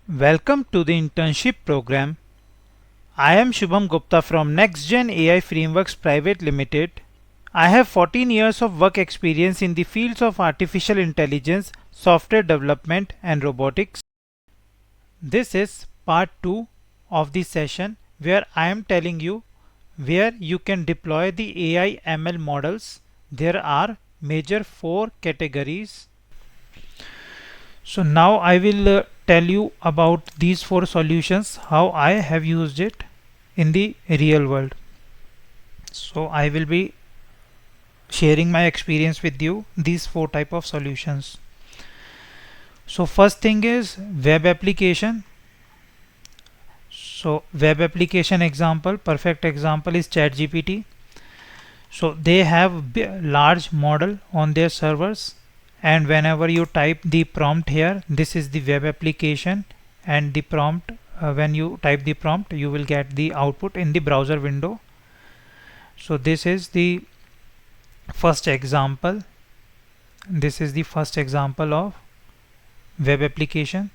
Welcome to the internship program. I am Shubham Gupta from NextGen AI Frameworks Pvt Limited. I have 14 years of work experience in the fields of artificial intelligence, software development, and robotics. This is part 2 of the session where I am telling you where you can deploy the AI ML models. There are major 4 categories. So now I will tell you about these 4 solutions, how I have used it in the real world. So I will be sharing my experience with you, these 4 type of solutions. So first thing is web application. So web application example, perfect example is ChatGPT. So they have large model on their servers, and whenever you type the prompt here, this is the web application, and the prompt when you type the prompt you will get the output in the browser window. So this is the first example. This is the first example of web application.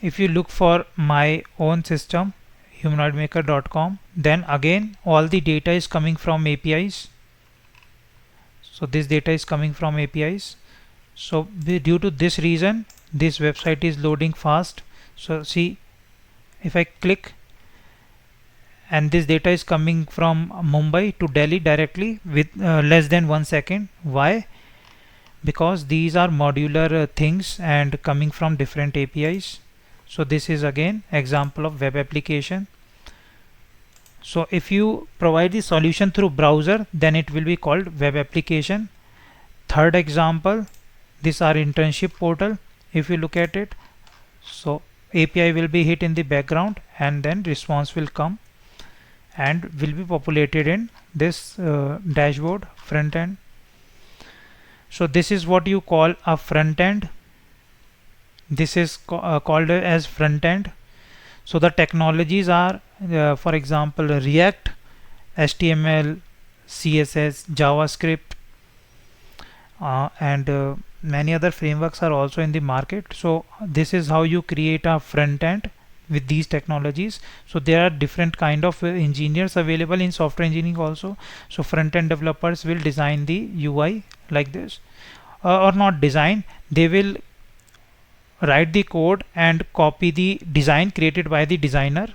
If you look for my own system, humanoidmaker.com, then again all the data is coming from APIs. So this data is coming from APIs. So due to this reason, this website is loading fast. So see, if I click, and this data is coming from Mumbai to Delhi directly with less than 1 second. Why? Because these are modular things and coming from different APIs. So this is again example of web application. So if you provide the solution through browser, then it will be called web application. Third example, this are internship portal. If you look at it, so API will be hit in the background and then response will come and will be populated in this dashboard front end. So this is what you call a front end. This is called as front end. So the technologies are for example React, HTML, CSS, JavaScript, and many other frameworks are also in the market. So this is how you create a front end with these technologies. So there are different kind of engineers available in software engineering also. So front end developers will design the UI like this, or not design, they will write the code and copy the design created by the designer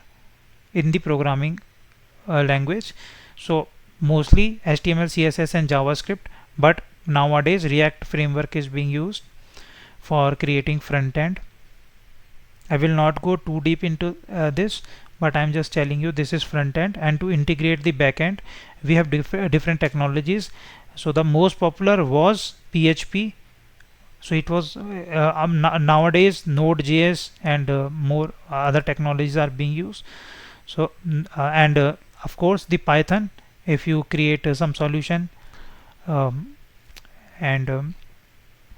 in the programming language. So mostly HTML, CSS and JavaScript, but nowadays React framework is being used for creating front end. I will not go too deep into this, but I'm just telling you this is front end. And to integrate the back end, we have different technologies. So the most popular was PHP. So it was nowadays Node.js and more other technologies are being used. So and of course the Python, if you create some solution, and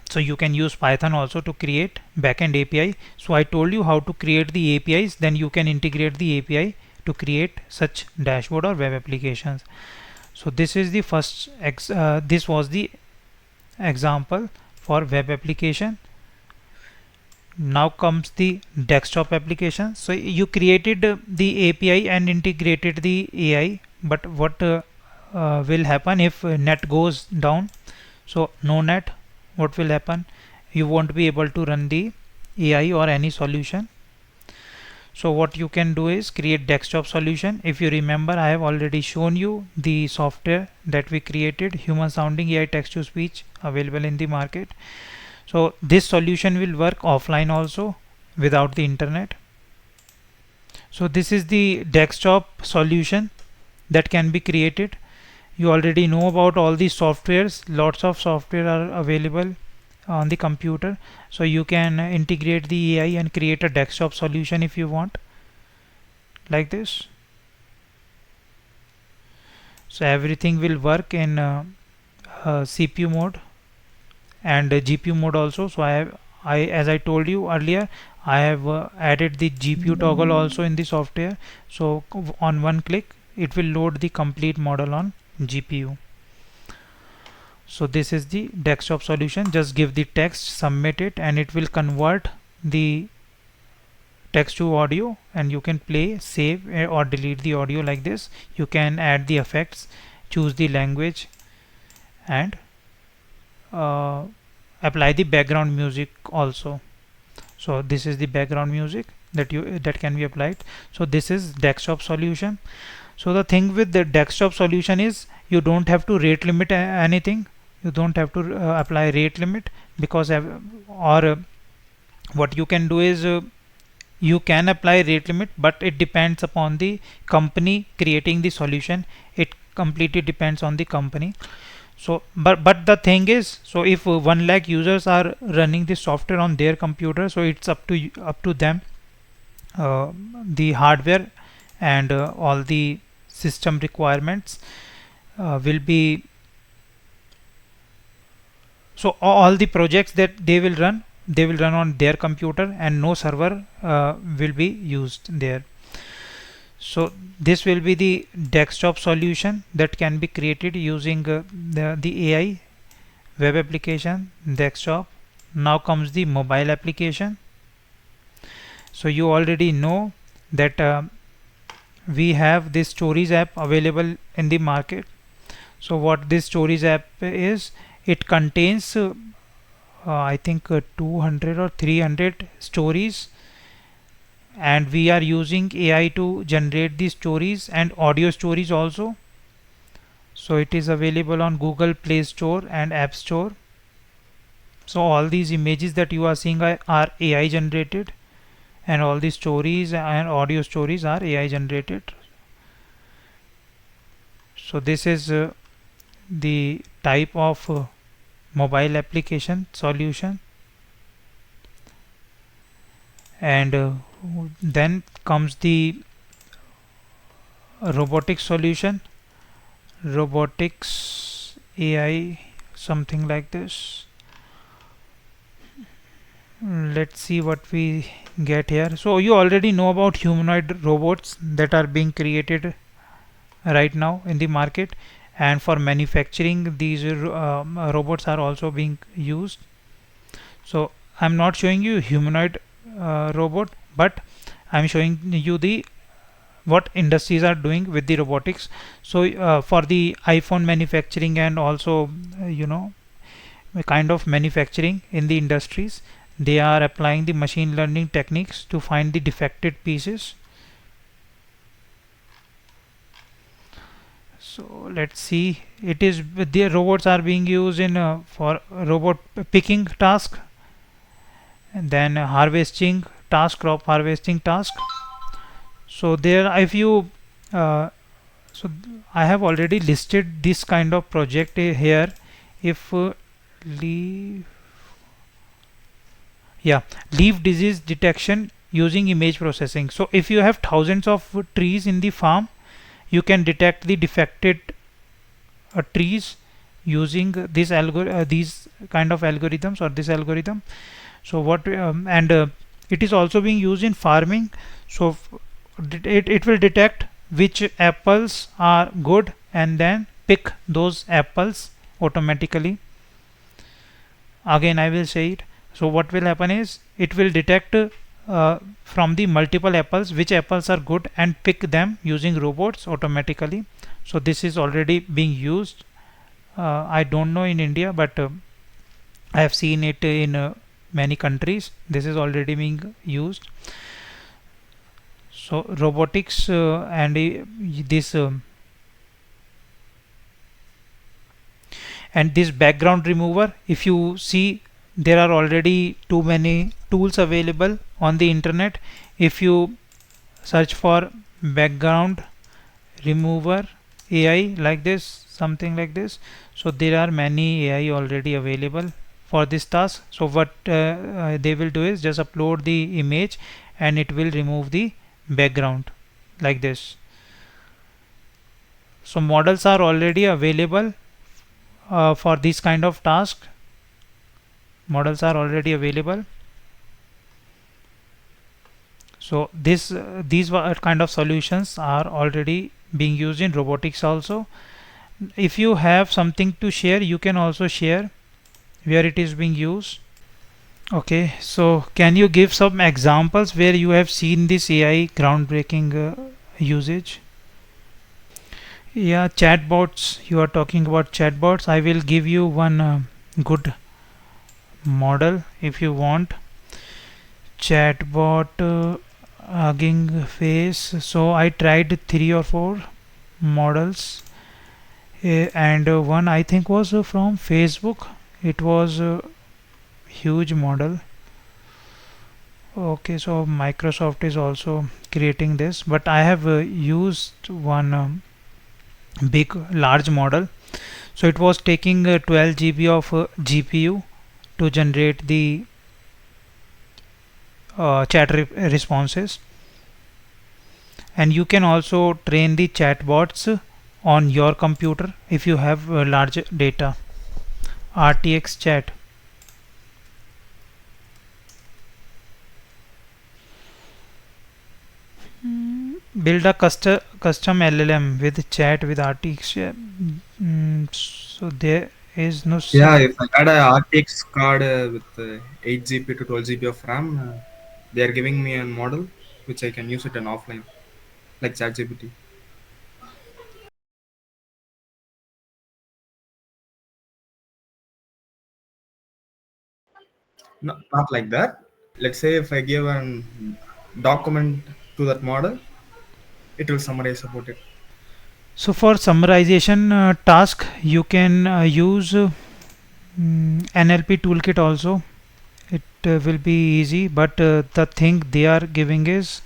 so you can use Python also to create backend API. So I told you how to create the APIs, then you can integrate the API to create such dashboard or web applications. So this is the first this was the example for web application. Now comes the desktop application. So you created the API and integrated the AI, but what will happen if net goes down? So no net, what will happen? You won't be able to run the AI or any solution. So what you can do is create desktop solution. If you remember, I have already shown you the software that we created, human sounding AI text to speech, available in the market. So this solution will work offline also without the internet. So this is the desktop solution that can be created. You already know about all these softwares. Lots of software are available on the computer, so you can integrate the AI and create a desktop solution if you want, like this. So everything will work in CPU mode and GPU mode also. So as I told you earlier, I have added the GPU toggle also in the software. So on one click it will load the complete model on GPU. So this is the desktop solution. Just give the text, submit it, and it will convert the text to audio, and you can play, save or delete the audio like this. You can add the effects, choose the language, and uh, apply the background music also. So this is the background music that can be applied. So this is desktop solution. So the thing with the desktop solution is you don't have to rate limit anything. You don't have to apply rate limit, because what you can do is you can apply rate limit, but it depends upon the company creating the solution. It completely depends on the company. So but the thing is, so if 1 lakh users are running the software on their computer, so it's up to them, the hardware and all the system requirements will be, so all the projects that they will run on their computer, and no server will be used there. So this will be the desktop solution that can be created using the AI web application desktop. Now comes the mobile application. So you already know that we have this stories app available in the market. So what this stories app is, it contains I think 200 or 300 stories, and we are using AI to generate these stories and audio stories also. So it is available on Google Play Store and App Store. So all these images that you are seeing are AI generated, and all the stories and audio stories are AI generated. So this is the type of mobile application solution. And then comes the robotics solution, robotics AI, something like this. Let's see what we get here. So you already know about humanoid robots that are being created right now in the market, and for manufacturing these robots are also being used. So I'm not showing you humanoid robot, but I'm showing you the what industries are doing with the robotics. So for the iPhone manufacturing, and also a kind of manufacturing in the industries, they are applying the machine learning techniques to find the defected pieces. So let's see, it is the robots are being used in for robot picking task, and then harvesting task, crop harvesting task. So there, if you so I have already listed this kind of project here. If leaf yeah leaf disease detection using image processing. So if you have thousands of trees in the farm, you can detect the defected trees using these kind of algorithms, or this algorithm. So what and it is also being used in farming. So it will detect which apples are good, and then pick those apples automatically. Again I will say it. So what will happen is, it will detect from the multiple apples which apples are good, and pick them using robots automatically. So this is already being used. I don't know in India, but I have seen it in many countries. This is already being used. So robotics and this and this background remover, if you see, there are already too many tools available on the internet. If you search for background remover AI like this, something like this, so there are many AI already available for this task. So what they will do is just upload the image, and it will remove the background like this. So models are already available for this kind of task. Models are already available. So these kind of solutions are already being used in robotics also. If you have something to share, you can also share where it is being used. Okay, so can you give some examples where you have seen this AI groundbreaking usage? Yeah, chatbots. You are talking about chatbots. I will give you one good model if you want. Chatbot Hugging Face. So I tried three or four models, and one I think was from Facebook. It was a huge model. Okay, so Microsoft is also creating this, but I have used one big large model. So it was taking 12 GB of GPU to generate the responses, and you can also train the chatbots on your computer if you have large data. RTX chat. Build a custom LLM with chat with RTX. So there is no Yeah, if I had a RTX card with 8 GB to 12 GB of RAM, they are giving me a model which I can use it in offline, like ChatGPT. Not like that. Let's say if I give a document to that model, it will summarize about it. So for summarization task, you can use NLP toolkit also. It will be easy, but the thing they are giving is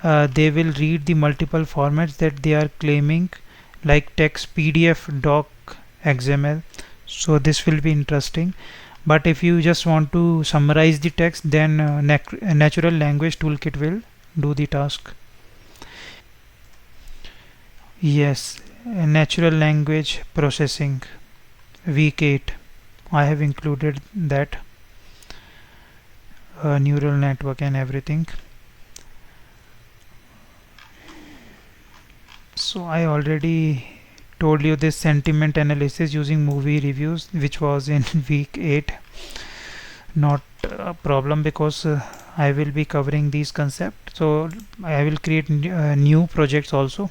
they will read the multiple formats that they are claiming, like text, PDF, doc, XML. So this will be interesting. But if you just want to summarize the text, then natural language toolkit will do the task. Yes, natural language processing, week 8. I have included that neural network and everything. So I already told you this sentiment analysis using movie reviews, which was in week 8. Not a problem because I will be covering these concepts. So I will create new projects also.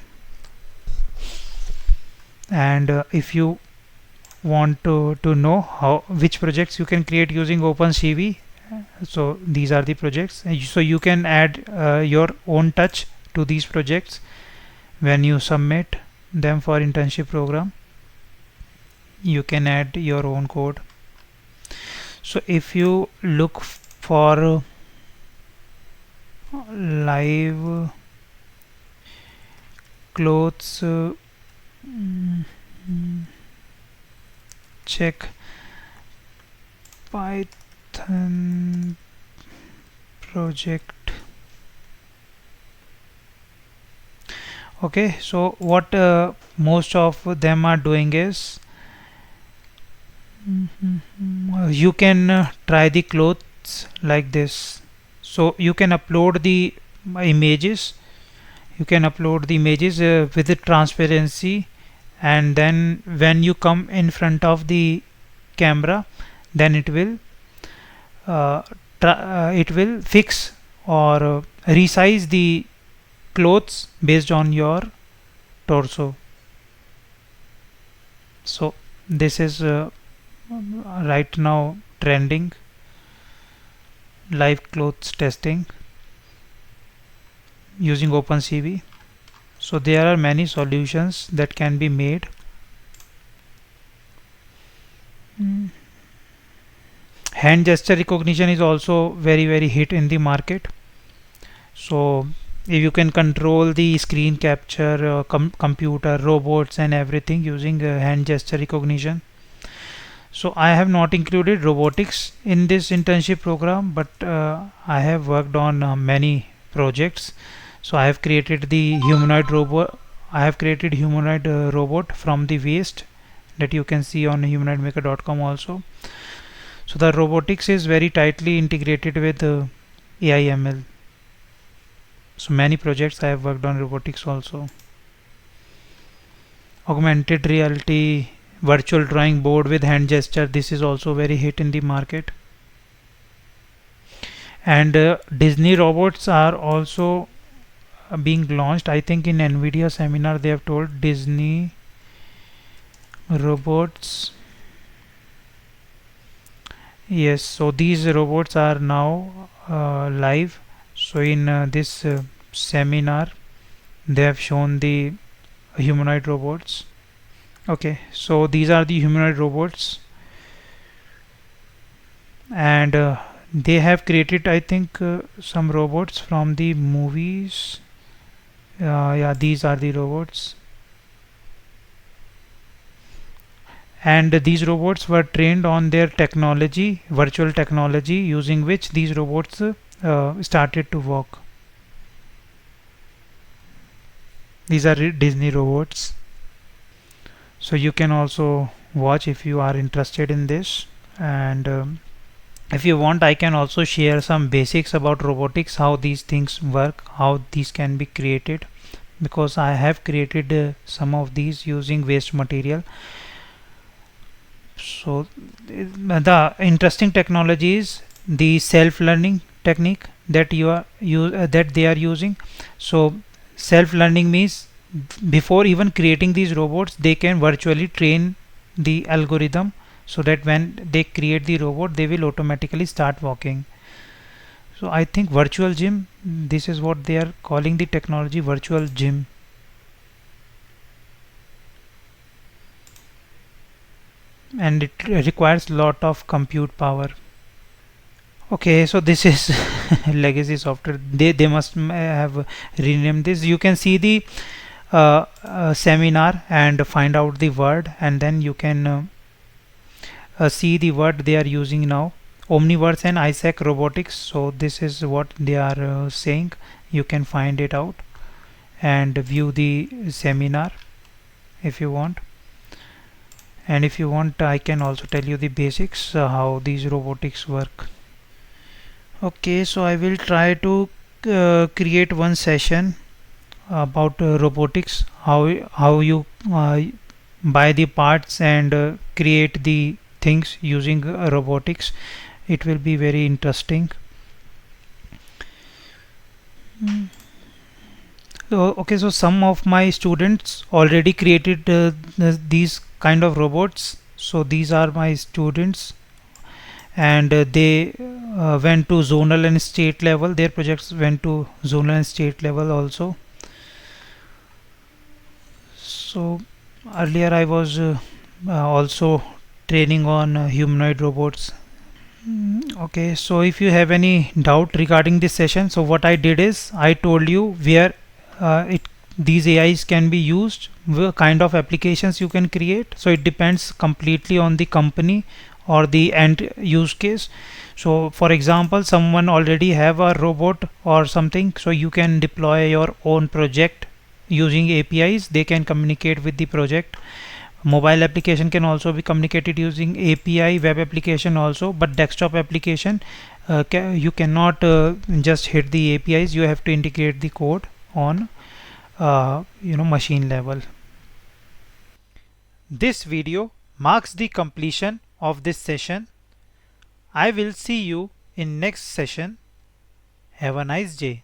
And if you want to know how which projects you can create using OpenCV, so these are the projects. So you can add your own touch to these projects when you submit them for internship program. You can add your own code. So if you look for live clothes, check Python project. Okay, so what most of them are doing is you can try the clothes like this. So you can upload the images. You can upload the images with the transparency, and then when you come in front of the camera, then uh, it will fix or resize the clothes based on your torso. So this is right now trending, live clothes testing using OpenCV. So there are many solutions that can be made. Mm. Hand gesture recognition is also very hit in the market. So if you can control the screen capture, computer, robots and everything using hand gesture recognition. So I have not included robotics in this internship program, but I have worked on many projects. So I have created the humanoid robot. I have created humanoid robot from the waste that you can see on humanoidmaker.com also. So the robotics is very tightly integrated with AI/ML. So many projects I have worked on robotics also. Augmented reality, virtual drawing board with hand gesture. This is also very hit in the market. And Disney robots are also being launched. I think in NVIDIA seminar they have told Disney robots. Yes, so these robots are now live. So in this seminar they have shown the humanoid robots. Okay, so these are the humanoid robots, and they have created, I think, some robots from the movies. Yeah, these are the robots, and these robots were trained on their technology, virtual technology, using which these robots started to work. These are Disney robots. So you can also watch if you are interested in this. And if you want, I can also share some basics about robotics, how these things work, how these can be created, because I have created some of these using waste material. So the interesting technology is the self-learning technique that that they are using. So self-learning means before even creating these robots, they can virtually train the algorithm, so that when they create the robot, they will automatically start walking. So I think virtual gym, this is what they are calling the technology, virtual gym. And it requires lot of compute power. Okay, so this is legacy software. They must have renamed this. You can see the seminar and find out the word, and then you can see the word they are using now. Omniverse and Isaac Robotics. So this is what they are saying. You can find it out and view the seminar if you want. And if you want, I can also tell you the basics, how these robotics work. Okay, so I will try to create one session about robotics, how you buy the parts and create the things using robotics. It will be very interesting. Mm. So, okay, so some of my students already created these kind of robots. So these are my students, and they went to zonal and state level. Their projects went to zonal and state level also. So earlier I was also training on humanoid robots. Okay, so if you have any doubt regarding this session, so what I did is I told you where it these AIs can be used, what kind of applications you can create. So it depends completely on the company or the end use case. So for example, someone already have a robot or something, so you can deploy your own project using APIs. They can communicate with the project. Mobile application can also be communicated using API, web application also, but desktop application you cannot just hit the APIs. You have to integrate the code on machine level. This video marks the completion of this session. I will see you in next session. Have a nice day.